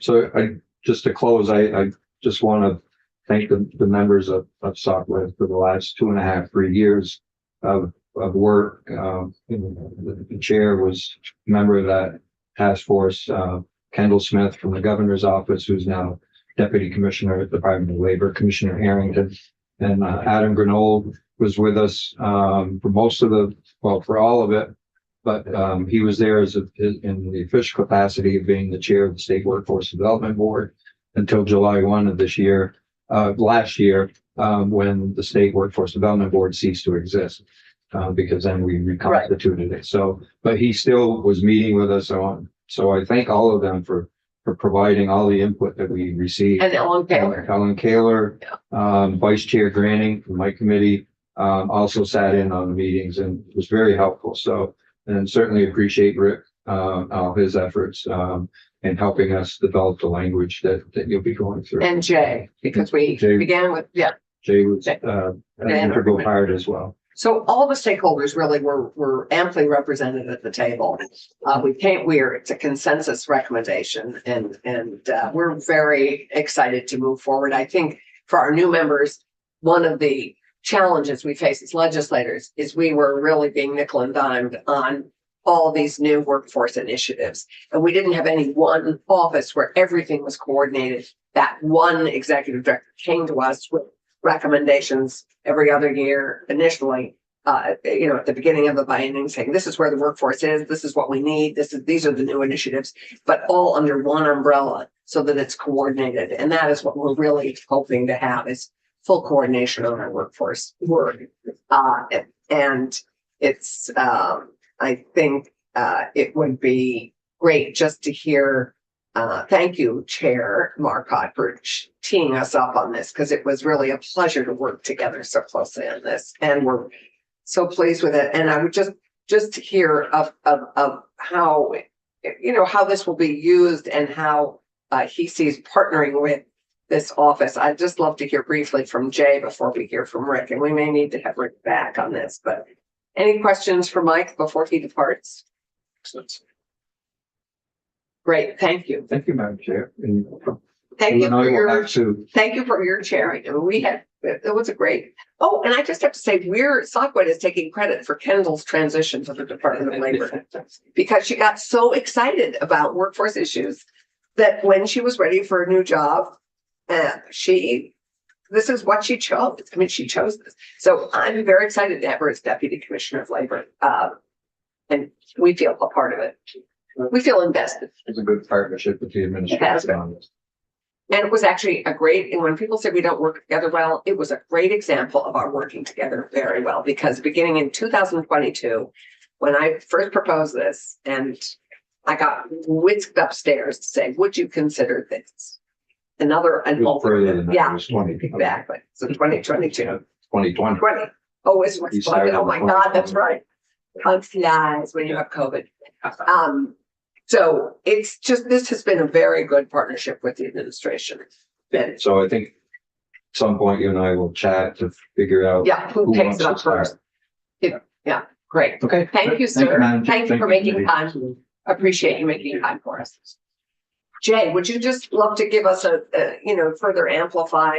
So just to close, I just want to thank the members of SOCWED for the last 2.5, 3 years of work. The chair was a member of that task force, Kendall Smith from the governor's office, who's now Deputy Commissioner at the Department of Labor, Commissioner Harrington, and Adam Grenold was with us for all of it. But he was there in the official capacity of being the chair of the State Workforce Development Board until July 1 of last year, when the State Workforce Development Board ceased to exist, because then we reconstituted it. So, but he still was meeting with us on. So I thank all of them for providing all the input that we received. And Ellen Taylor. Ellen Kaler, Vice Chair Granning from my committee, also sat in on the meetings and was very helpful. So, and certainly appreciate Rick, all his efforts, in helping us develop the language that you'll be going through. And Jay, because we Jay. began with, Jay was, an integral part as well. So all the stakeholders really were amply represented at the table. It's a consensus recommendation, and we're very excited to move forward. I think for our new members, one of the challenges we face as legislators is we were really being nickel and dimed on all these new workforce initiatives. And we didn't have any one office where everything was coordinated. That one executive director came to us with recommendations every other year initially, at the beginning of the biennium, saying this is where the workforce is, this is what we need, these are the new initiatives, but all under one umbrella so that it's coordinated. And that is what we're really hoping to have, is full coordination on our workforce work. And it's, I think it would be great just to hear. Thank you, Chair Marcotte, for teeing us up on this, because it was really a pleasure to work together so closely on this, and we're so pleased with it. And I would just hear of how, how this will be used and how he sees partnering with this office. I'd just love to hear briefly from Jay before we hear from Rick, and we may need to have Rick back on this, but Any questions for Mike before he departs? Great, thank you. Thank you, Madam Chair. And Thank you I for will your, have to, thank you for your chairing. I mean, we had, it was a great. Oh, and I just have to say, Sockwood is taking credit for Kendall's transition to the Department of Labor. Because she got so excited about workforce issues that when she was ready for a new job, this is what she chose. I mean, she chose this. So I'm very excited to have her as Deputy Commissioner of Labor. And we feel a part of it. We feel invested. it's a good partnership with the has administration been. on this. And it was actually a great, and when people say we don't work together well, it was a great example of our working together very well, because beginning in 2022, when I first proposed this and I got whisked upstairs to say, would you consider this? An It was further than alternative, that. It yeah, was 20. exactly. So 2022, 2020. 20. Oh, it's what's You funny. started Oh my in God, that's 2020. right. Time flies when you have COVID. So it's just, this has been a very good partnership with the administration. And So I think at some point you and I will chat to figure out. yeah, who Who takes wants it to up start? first? Yeah, great. Okay. Thank you, sir. Madam Chair. Thank you for Thank making time. Appreciate you making time for us. Jay, would you just love to give us further amplify?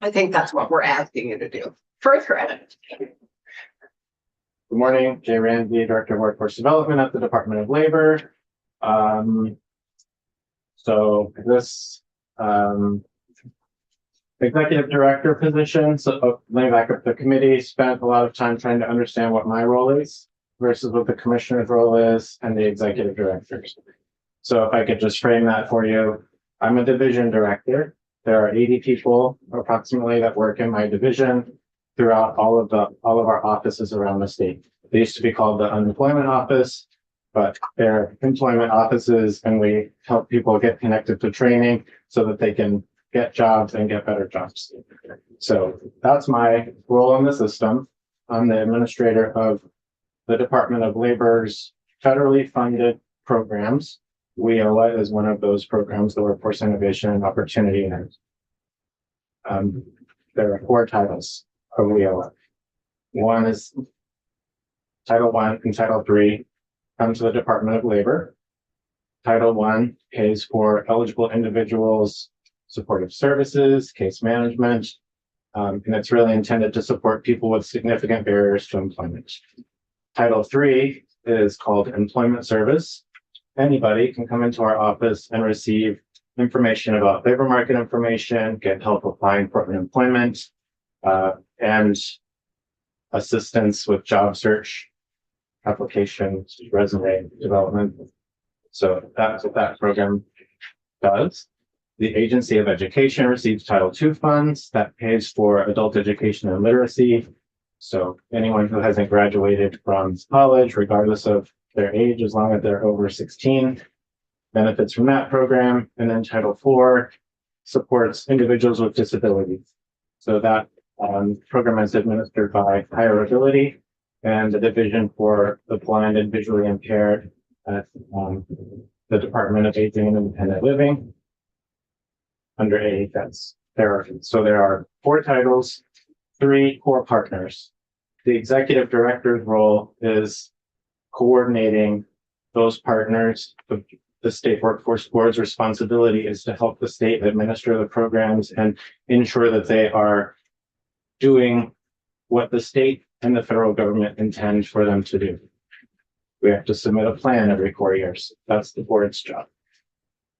I think that's what we're asking you to do. Further edit. Good morning, Jay Ramsey, Director of Workforce Development at the Department of Labor. So this executive director position, so let me back up, the committee spent a lot of time trying to understand what my role is versus what the commissioner's role is and the executive director's. So if I could just frame that for you, I'm a division director. There are 80 people approximately that work in my division throughout all of our offices around the state. They used to be called the unemployment office, but they're employment offices, and we help people get connected to training so that they can get jobs and get better jobs. So that's my role in the system. I'm the administrator of the Department of Labor's federally funded programs. WIOA is one of those programs, the Workforce Innovation and Opportunity Act. There are 4 titles of WIOA. One is Title I and Title III come to the Department of Labor. Title I pays for eligible individuals, supportive services, case management, and it's really intended to support people with significant barriers to employment. Title III is called Employment Service. Anybody can come into our office and receive information about labor market information, get help applying for employment, and assistance with job search, applications, resume development. So that's what that program does. The Agency of Education receives Title II funds that pays for adult education and literacy. So anyone who hasn't graduated from college, regardless of their age, as long as they're over 16, benefits from that program. And then Title IV supports individuals with disabilities. So that program is administered by Higher Ability and the Division for the Blind and Visually Impaired at the Department of Aging and Independent Living under AHS. There are 4 titles, 3 core partners. The executive director's role is coordinating those partners. The State Workforce Board's responsibility is to help the state administer the programs and ensure that they are doing what the state and the federal government intend for them to do. We have to submit a plan every 4 years. That's the board's job.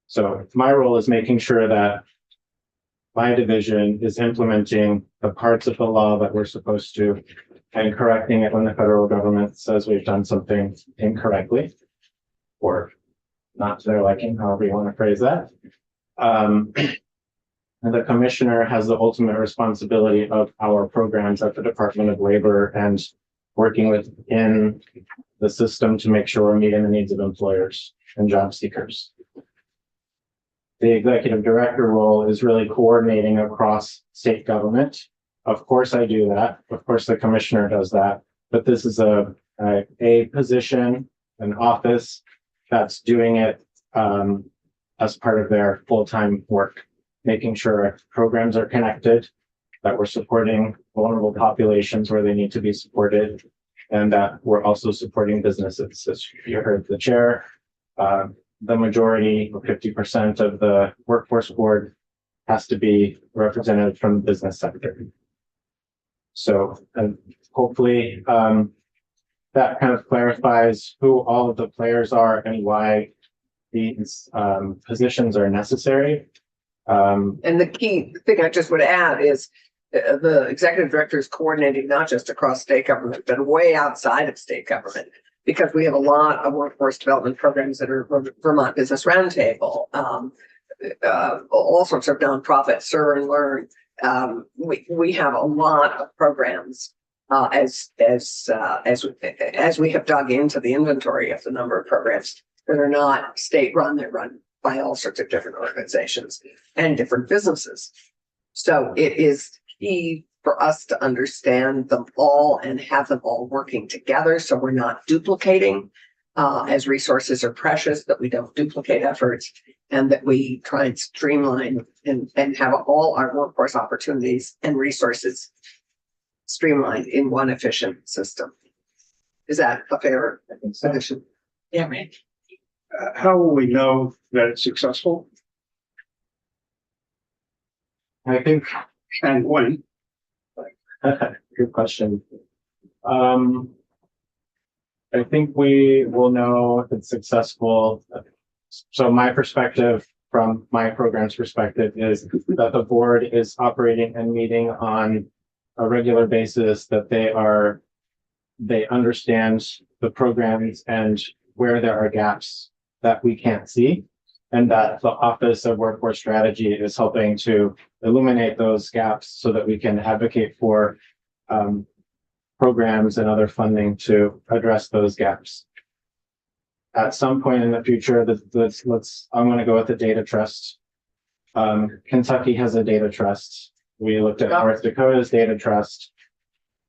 So my role is making sure that my division is implementing the parts of the law that we're supposed to and correcting it when the federal government says we've done something incorrectly or not to their liking, however you want to phrase that. And the commissioner has the ultimate responsibility of our programs at the Department of Labor and working within the system to make sure we're meeting the needs of employers and job seekers. The executive director role is really coordinating across state government. Of course I do that. Of course the commissioner does that, but this is a position, an office that's doing it as part of their full-time work, making sure programs are connected, that we're supporting vulnerable populations where they need to be supported, and that we're also supporting businesses. As you heard the chair, the majority, or 50% of the workforce board has to be represented from the business sector. So hopefully that kind of clarifies who all of the players are and why these positions are necessary. And the key thing I just would add is the executive director is coordinating not just across state government, but way outside of state government, because we have a lot of workforce development programs that are Vermont Business Roundtable, all sorts of nonprofits, Serve and Learn. We have a lot of programs as we have dug into the inventory of the number of programs that are not state run, they're run by all sorts of different organizations and different businesses. So it is key for us to understand them all and have them all working together, so we're not duplicating, as resources are precious, that we don't duplicate efforts, and that we try and streamline and have all our workforce opportunities and resources streamlined in one efficient system. Is that a fair addition? Yeah, right. How will we know that it's successful I think and when? good question. I think we will know if it's successful. So my perspective, from my program's perspective, is that the board is operating and meeting on a regular basis, that they understand the programs and where there are gaps that we can't see, and that the Office of Workforce Strategy is helping to illuminate those gaps so that we can advocate for programs and other funding to address those gaps. At some point in the future, I'm going to go with the data trust. Kentucky has a data trust. We looked at North Dakota's data trust.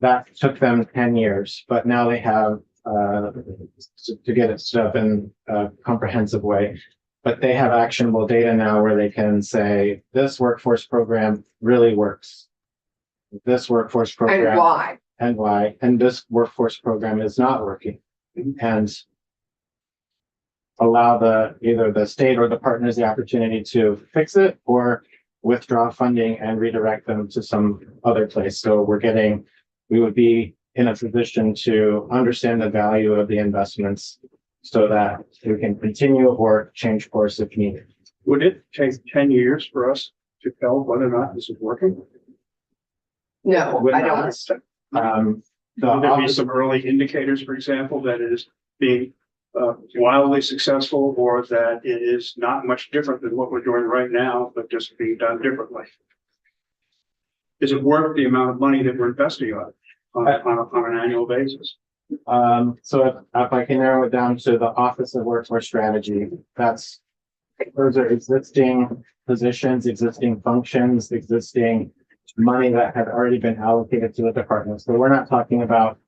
That took them 10 years, but now they have to get it set up in a comprehensive way. But they have actionable data now where they can say, this workforce program really works. This workforce program. And why? And this workforce program is not working. And allow either the state or the partners the opportunity to fix it or withdraw funding and redirect them to some other place. So we would be in a position to understand the value of the investments so that we can continue or change course if needed. Would it take 10 years for us to tell whether or not this is working? No, Would I not. don't. Would there be some early indicators, for example, that it is being wildly successful, or that it is not much different than what we're doing right now, but just being done differently? Is it worth the amount of money that we're investing on an annual basis? So if I can narrow it down to the Office of Workforce Strategy, those are existing positions, existing functions, existing money that had already been allocated to the department. So we're not talking about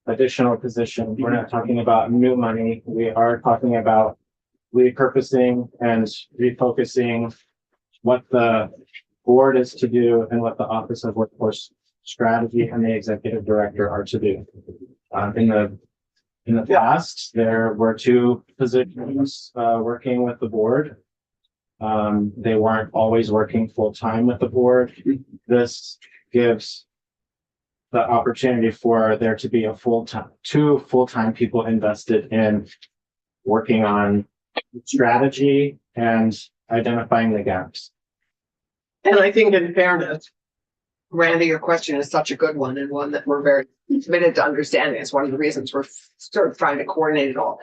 additional positions. We're not talking about new money. We are talking about repurposing and refocusing what the board is to do and what the Office of Workforce Strategy and the executive director are to do. In the past, there were 2 positions working with the board. They weren't always working full-time with the board. This gives the opportunity for there to be 2 full-time people invested in working on strategy and identifying the gaps. And I think, in fairness, Randy, your question is such a good one, and one that we're very committed to understanding. It's one of the reasons we're sort of trying to coordinate it all,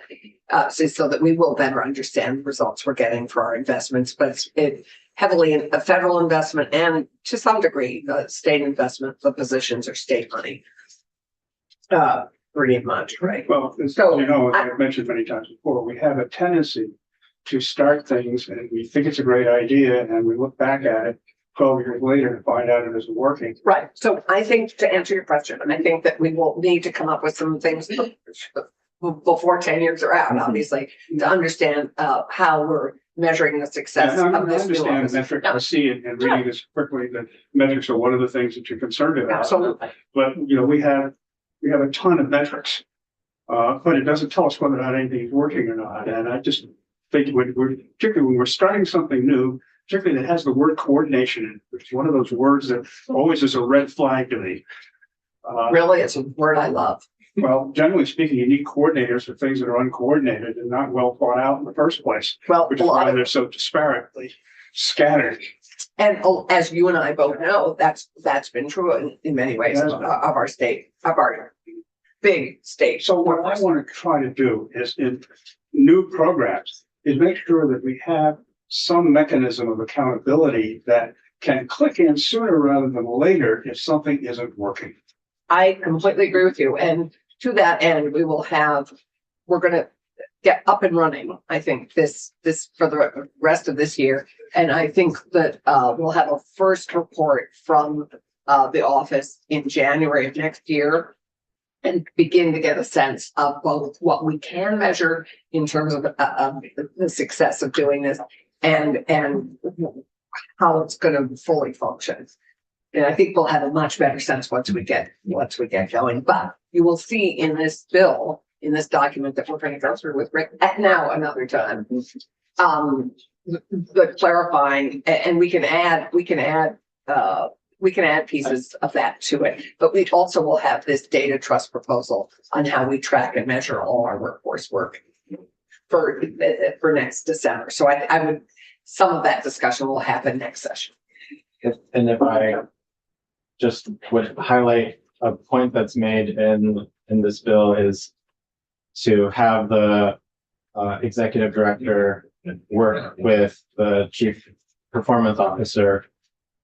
so that we will better understand the results we're getting for our investments. But it's heavily a federal investment, and to some degree, the state investment. The positions are state money. Pretty much, right? Well, So, as I've mentioned many times before, we have a tendency to start things and we think it's a great idea, and we look back at it 12 years later to find out it isn't working. Right. So I think, to answer your question, I think that we will need to come up with some things before 10 years are out, obviously, to understand how we're measuring the success I of this new understand office. metric, Yeah. I see it and reading this quickly, that metrics are one of the things that you're concerned about. Absolutely. But, you know, we have a ton of metrics. But it doesn't tell us whether or not anything is working or not. And I just think particularly when we're starting something new, particularly that has the word coordination in it, which is one of those words that always is a red flag to me. Really, it's a word I love. Well, generally speaking, you need coordinators for things that are uncoordinated and not well thought out in the first place, Well, which a is lot why of, they're so disparately scattered. and as you and I both know, that's been true in many ways Yes. of our state, of our big state. So what I want to try to do is in new programs is make sure that we have some mechanism of accountability that can click in sooner rather than later if something isn't working. I completely agree with you. And to that end, we're gonna get up and running, I think, this for the rest of this year. And I think that we'll have a first report from the office in January of next year and begin to get a sense of both what we can measure in terms of the success of doing this and how it's gonna fully function. And I think we'll have a much better sense once we get going. But you will see in this bill, in this document that we're going to go through with Rick at now another time, the clarifying, and we can add pieces of that to it. But we also will have this data trust proposal on how we track and measure all our workforce work for next December. So I would, some of that discussion will happen next session. And if I just would highlight a point that's made in this bill is to have the executive director work with the chief performance officer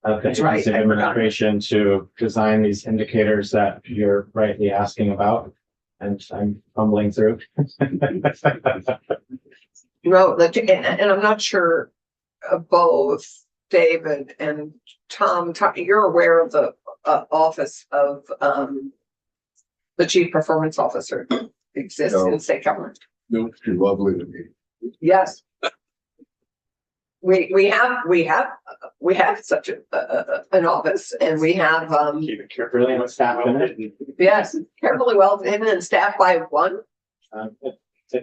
at the That's right. agency administration to design these indicators that you're rightly asking about. And I'm fumbling through. No, and I'm not sure both David and Tom, you're aware of the office of the chief performance officer exists No. in state government. No, you're lovely to me. Yes. We have such an office, and we have Keep it careful. Brilliant staff in it. yes, carefully well hidden and staffed by one. I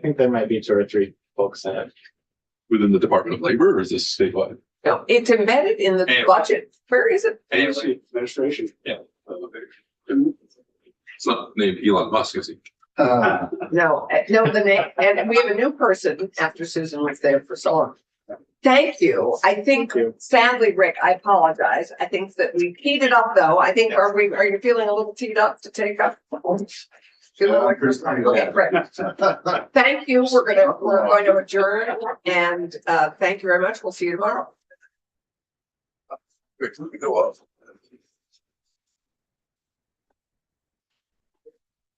think there might be 2 or 3 folks in it. Within the Department of Labor, or is this statewide? No, it's embedded in the And- budget. Where is it? Agency administration. It's not named Elon Musk, is he? No, the name, and we have a new person after Susan was there for so long. Thank you. I think Thank you. sadly, Rick, I apologize. I think that we teed it up though. I think, are you feeling a little teed up to take up? Feeling like there's- Okay, great. Thank you. We're going to adjourn and thank you very much. We'll see you tomorrow. Quick, let me go off.